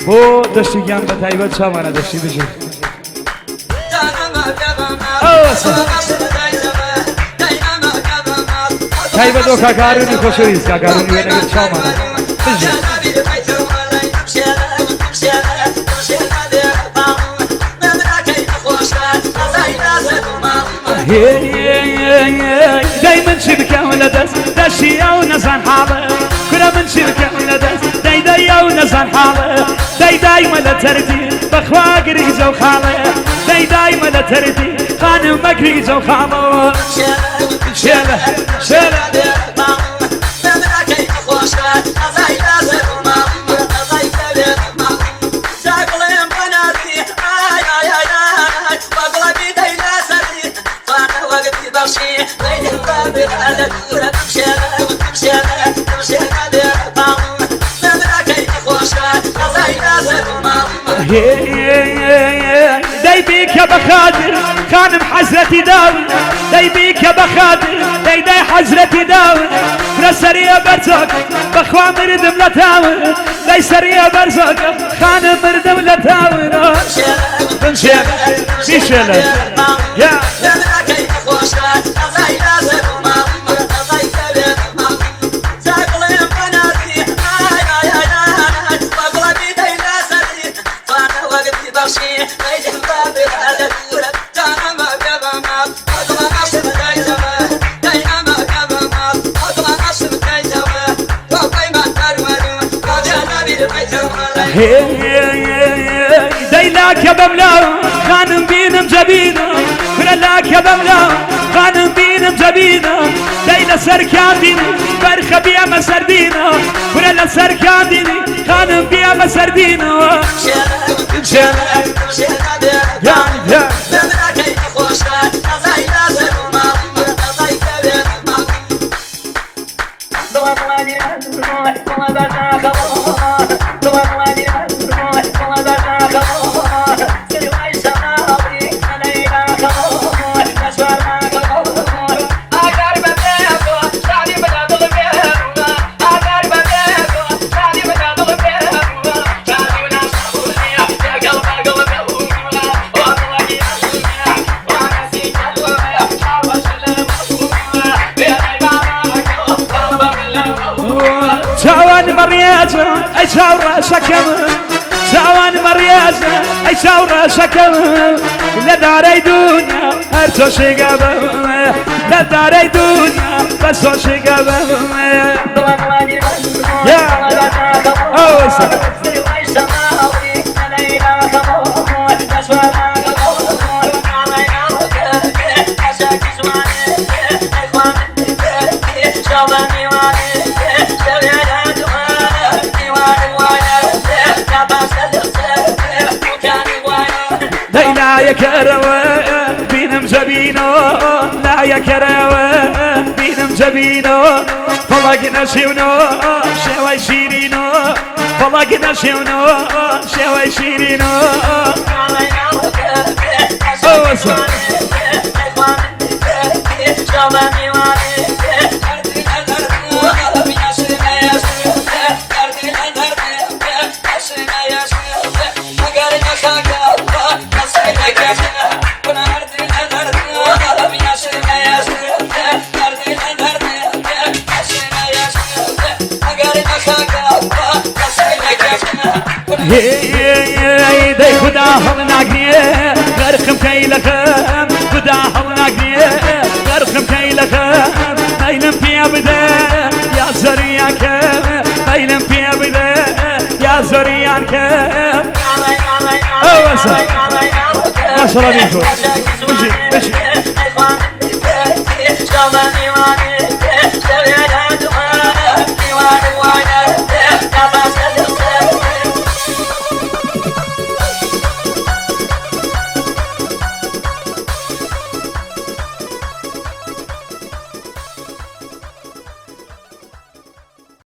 بۆ دەشتیان بە تایبەت چاوانە دەشتی بژێ تایبەت ئەو کاکارونی خۆشەویست کاکارونی وێنەگەر چاوانە بژێ داي من شبكة ولا دس دشيا ونزان حالة كل من شبكة ولا دس داي دايا ونزان حالة داي ولا تردي بخوا قريزة وخالة داي ولا تردي خانم مقريزة وخالة شيلة شيلة داي بيك يا بخاطر خانم حزرتي داوي داي بيك يا بخاطر داي حزرتي داوي فرسرية برزق بخوا مردم لتاوي داي سرية برزق خانم مردم لتاوي بنشيل بيشيل يا دايلاك يا بملاو خانم بينم جبينه فلاك يا بملاو خانم بينم جبينه دايلا سركان ديني برخة بيا مسردينه فلا سركان ديني خانم بيا مسردينه يعني اي شاورا شكم شاوان مريازة اي شاورا شكم لداري دنيا هرتو شقبم لداري دنيا بسو شقبم يا اوسع لا يا كروان بينم جبينو لا يا كروان بينم جبينو فلقنا شونو شوي شيرينو فلقنا شونو شوي شيرينو اوسع داي خدا هلناقني غرخم كيلخم خدا هلناقني غرخم كيلخم ايلم فيا بدا يا زريانك ايلم فيا بدا يا زريانك اوسع ما شاء الله بيكم